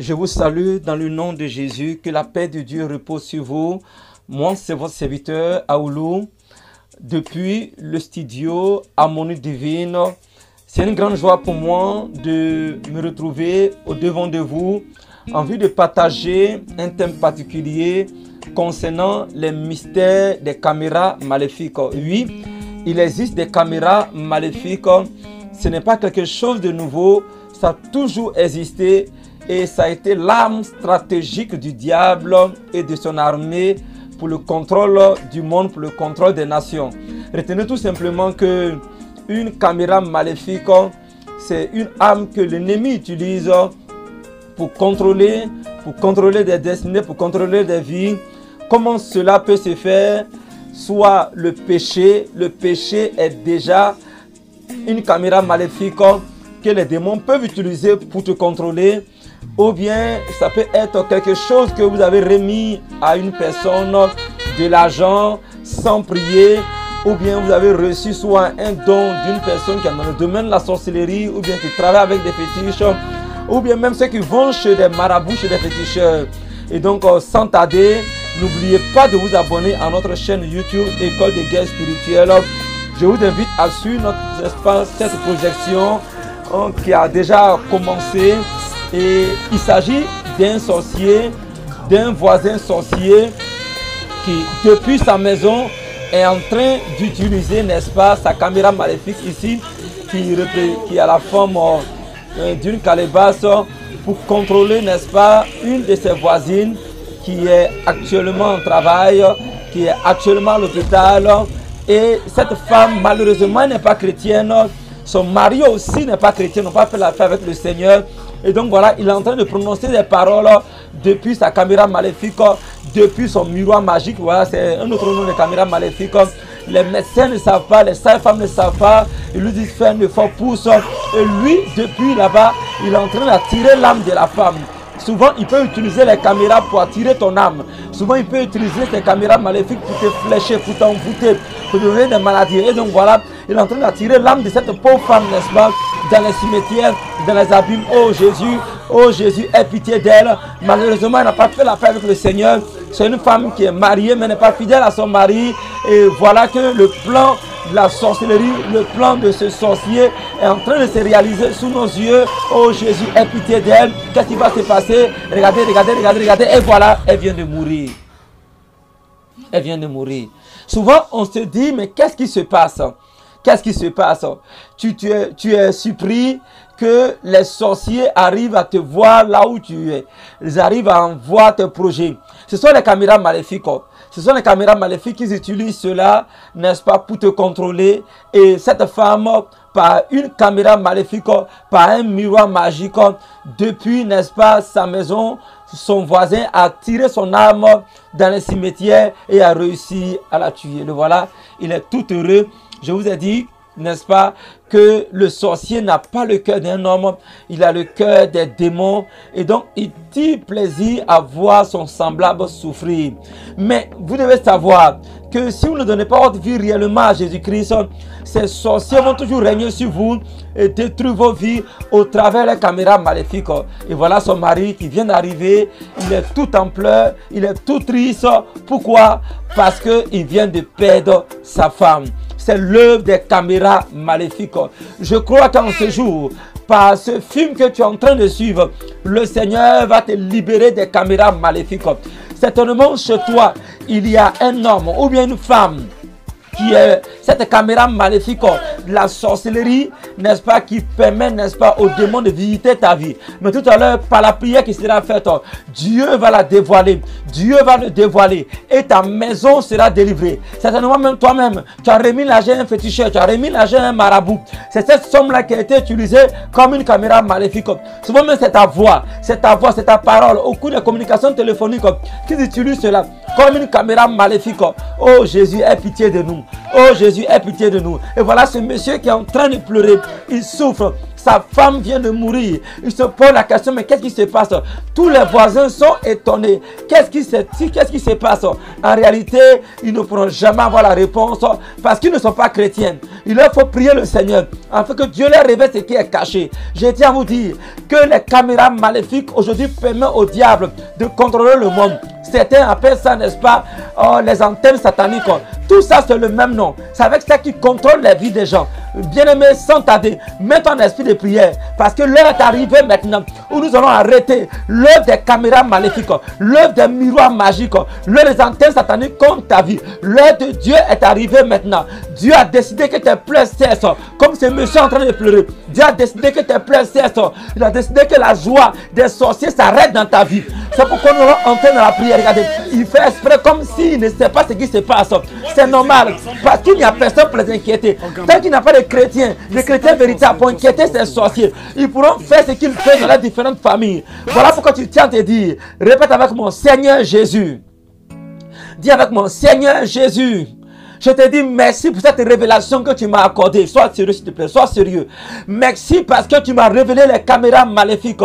Je vous salue dans le nom de Jésus, que la paix de Dieu repose sur vous. Moi, c'est votre serviteur, Aoulou, depuis le studio Harmonie Divine. C'est une grande joie pour moi de me retrouver au devant de vous en vue de partager un thème particulier concernant les mystères des caméras maléfiques. Oui, il existe des caméras maléfiques. Ce n'est pas quelque chose de nouveau, ça a toujours existé. Et ça a été l'arme stratégique du diable et de son armée pour le contrôle du monde, pour le contrôle des nations. Retenez tout simplement que une caméra maléfique, c'est une arme que l'ennemi utilise pour contrôler des destinées, pour contrôler des vies. Comment cela peut se faire? Soit le péché est déjà une caméra maléfique que les démons peuvent utiliser pour te contrôler. Ou bien ça peut être quelque chose que vous avez remis à une personne, de l'argent sans prier, ou bien vous avez reçu soit un don d'une personne qui est dans le domaine de la sorcellerie, ou bien qui travaille avec des fétiches, ou bien même ceux qui vont chez des marabouts, chez des féticheurs. Et donc sans tarder, n'oubliez pas de vous abonner à notre chaîne YouTube École des guerres spirituelles. Je vous invite à suivre cette projection qui a déjà commencé. Et il s'agit d'un sorcier, d'un voisin sorcier qui, depuis sa maison, est en train d'utiliser, n'est-ce pas, sa caméra maléfique ici, qui a la forme d'une calebasse pour contrôler, n'est-ce pas, une de ses voisines qui est actuellement en travail, qui est actuellement à l'hôpital. Et cette femme, malheureusement, n'est pas chrétienne. Son mari aussi n'est pas chrétien, n'a pas fait l'affaire avec le Seigneur. Et donc voilà, il est en train de prononcer des paroles depuis sa caméra maléfique, depuis son miroir magique. Voilà, c'est un autre nom de caméra maléfique. Les médecins ne savent pas, les sages-femmes ne savent pas. Ils lui disent fais un effort, pousse. Et lui, depuis là-bas, il est en train d'attirer l'âme de la femme. Souvent, il peut utiliser les caméras pour attirer ton âme. Souvent, il peut utiliser ces caméras maléfiques pour te flécher, pour t'envoûter, pour te donner des maladies. Et donc voilà, il est en train d'attirer l'âme de cette pauvre femme, n'est-ce pas, dans les cimetières, dans les abîmes. Oh Jésus, aie pitié d'elle. Malheureusement, elle n'a pas fait la paix avec le Seigneur. C'est une femme qui est mariée, mais n'est pas fidèle à son mari. Et voilà que le plan de la sorcellerie, le plan de ce sorcier est en train de se réaliser sous nos yeux. Oh Jésus, aie pitié d'elle. Qu'est-ce qui va se passer? Regardez. Et voilà, elle vient de mourir. Elle vient de mourir. Souvent, on se dit, mais qu'est-ce qui se passe? Qu'est-ce qui se passe? Tu es surpris que les sorciers arrivent à te voir là où tu es. Ils arrivent à en voir tes projets. Ce sont les caméras maléfiques. Ce sont les caméras maléfiques qui utilisent cela, n'est-ce pas, pour te contrôler. Et cette femme, par une caméra maléfique, par un miroir magique, depuis, n'est-ce pas, sa maison, son voisin a tiré son âme dans les cimetières et a réussi à la tuer. Le voilà, il est tout heureux. Je vous ai dit, n'est-ce pas, que le sorcier n'a pas le cœur d'un homme, il a le cœur des démons. Et donc, il tire plaisir à voir son semblable souffrir. Mais vous devez savoir que si vous ne donnez pas votre vie réellement à Jésus-Christ, ces sorciers vont toujours régner sur vous et détruire vos vies au travers des caméras maléfiques. Et voilà son mari qui vient d'arriver, il est tout en pleurs, il est tout triste. Pourquoi? Parce qu'il vient de perdre sa femme. C'est l'œuvre des caméras maléfiques. Je crois qu'en ce jour, par ce film que tu es en train de suivre, le Seigneur va te libérer des caméras maléfiques. Certainement chez toi, il y a un homme ou bien une femme qui est cette caméra maléfique de la sorcellerie, n'est-ce pas, qui permet, n'est-ce pas, aux démons de visiter ta vie. Mais tout à l'heure, par la prière qui sera faite, Dieu va la dévoiler. Dieu va le dévoiler et ta maison sera délivrée. Certainement même toi-même, tu as remis l'argent à un féticheur, tu as remis l'argent à un marabout. C'est cette somme-là qui a été utilisée comme une caméra maléfique. Souvent même c'est ta voix, c'est ta parole, au cours des communications téléphoniques qui utilisent cela comme une caméra maléfique. Oh Jésus, aie pitié de nous. Oh Jésus, aie pitié de nous. Et voilà ce monsieur qui est en train de pleurer. Il souffre. sa femme vient de mourir. Il se pose la question, mais qu'est-ce qui se passe? Tous les voisins sont étonnés. Qu'est-ce qui se passe? En réalité, ils ne pourront jamais avoir la réponse parce qu'ils ne sont pas chrétiens. Il leur faut prier le Seigneur afin que Dieu leur révèle ce qui est caché. Je tiens à vous dire que les caméras maléfiques aujourd'hui permettent au diable de contrôler le monde. Certains appellent ça, n'est-ce pas, les antennes sataniques. Tout ça, c'est le même nom. C'est avec ça qui contrôle les vies des gens. Bien-aimés, sans tarder, mets ton esprit de prière. Parce que l'heure est arrivée maintenant où nous allons arrêter l'œuvre des caméras maléfiques, l'œuvre des miroirs magiques, l'œuvre des antennes sataniques contre ta vie. L'heure de Dieu est arrivée maintenant. Dieu a décidé que tes pleurs cessent. Comme ce monsieur en train de pleurer. Dieu a décidé que tes pleurs cessent. Il a décidé que la joie des sorciers s'arrête dans ta vie. C'est pourquoi nous allons entrer dans la prière. Regardez, il fait exprès comme s'il ne sait pas ce qui se passe. C'est normal. Parce qu'il n'y a personne pour les inquiéter. Tant qu'il n'y a pas de chrétiens véritables pour inquiéter ces sorciers, ils pourront faire ce qu'ils font dans les différentes familles. Voilà pourquoi tu tiens à te dire, répète avec moi, Seigneur Jésus. Dis avec moi, Seigneur Jésus. Je te dis merci pour cette révélation que tu m'as accordée. Sois sérieux s'il te plaît, sois sérieux. Merci parce que tu m'as révélé les caméras maléfiques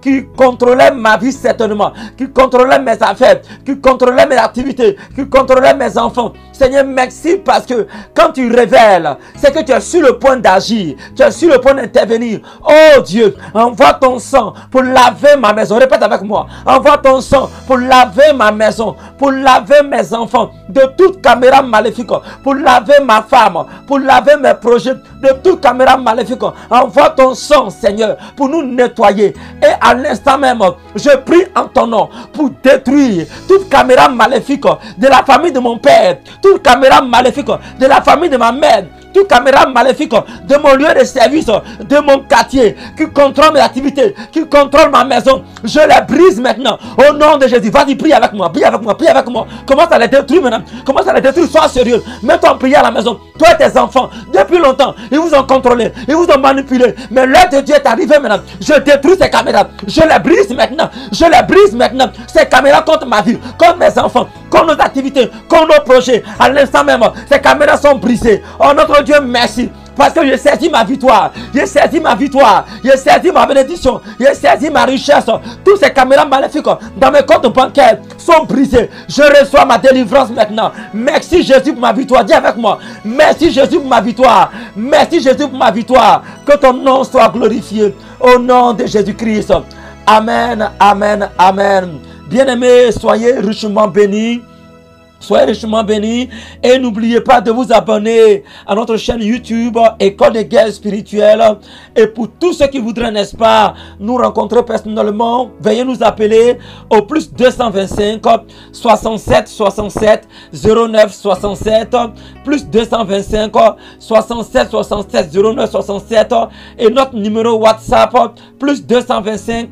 qui contrôlaient ma vie certainement, qui contrôlaient mes affaires, qui contrôlaient mes activités, qui contrôlaient mes enfants. Seigneur, merci parce que quand tu révèles, c'est que tu es sur le point d'agir, tu es sur le point d'intervenir. Oh Dieu, envoie ton sang pour laver ma maison. Répète avec moi. Envoie ton sang pour laver ma maison, pour laver mes enfants de toute caméra maléfique, pour laver ma femme, pour laver mes projets de toute caméra maléfique. Envoie ton sang, Seigneur, pour nous nettoyer. Et à l'instant même, je prie en ton nom pour détruire toute caméra maléfique de la famille de mon père, toute caméra maléfique de la famille de ma mère, toute caméra maléfique de mon lieu de service, de mon quartier, qui contrôle mes activités, qui contrôle ma maison. Je les brise maintenant au nom de Jésus. Vas-y, prie avec moi, prie avec moi, prie avec moi. Commence à les détruire maintenant. Commence à les détruire, sois sérieux. Mets-toi en prière à la maison. Toi et tes enfants, depuis longtemps, ils vous ont contrôlé, ils vous ont manipulé. Mais l'heure de Dieu est arrivée maintenant. Je détruis ces caméras. Je les brise maintenant. Je les brise maintenant. Ces caméras contre ma vie, contre mes enfants, contre nos activités, contre nos projets. À l'instant même, ces caméras sont brisées. Oh notre Dieu, merci. Parce que j'ai saisi ma victoire, j'ai saisi ma victoire, j'ai saisi ma bénédiction, j'ai saisi ma richesse. Toutes ces caméras maléfiques dans mes comptes bancaires sont brisées. Je reçois ma délivrance maintenant. Merci Jésus pour ma victoire. Dis avec moi. Merci Jésus pour ma victoire. Merci Jésus pour ma victoire. Que ton nom soit glorifié. Au nom de Jésus-Christ. Amen, amen, amen. Bien-aimés, soyez richement bénis. Soyez richement bénis et n'oubliez pas de vous abonner à notre chaîne YouTube École de guerre spirituelle. Et pour tous ceux qui voudraient, n'est-ce pas, nous rencontrer personnellement, veuillez nous appeler au plus 225 67 67 09 67 plus 225 67 67 09 67 et notre numéro WhatsApp plus 225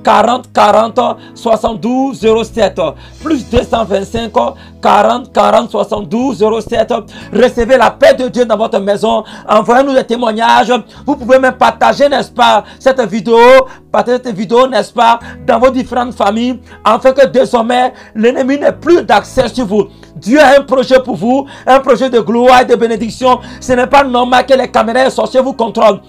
40 40 72 07 plus 225 40 40 72 07. Recevez la paix de Dieu dans votre maison. Envoyez-nous des témoignages. Vous pouvez même partager, n'est-ce pas, cette vidéo, n'est-ce pas, dans vos différentes familles, afin que désormais l'ennemi n'ait plus d'accès sur vous. Dieu a un projet pour vous, un projet de gloire et de bénédiction. Ce n'est pas normal que les caméras et sorciers vous contrôlent.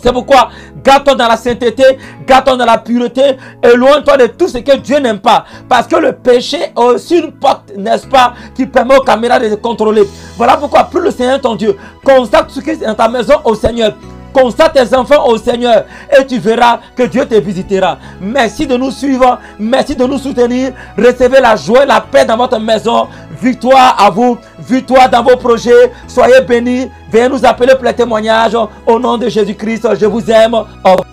C'est pourquoi garde-toi dans la sainteté, garde-toi dans la pureté, éloigne-toi de tout ce que Dieu n'aime pas. Parce que le péché est aussi une porte, n'est-ce pas, qui permet aux caméras de se contrôler. Voilà pourquoi plus le Seigneur ton Dieu, constate ce qui est dans ta maison au Seigneur. Constate tes enfants au Seigneur et tu verras que Dieu te visitera. Merci de nous suivre, merci de nous soutenir. Recevez la joie et la paix dans votre maison. Victoire à vous, victoire dans vos projets. Soyez bénis. Veuillez nous appeler pour les témoignages. Au nom de Jésus-Christ, je vous aime. Au revoir.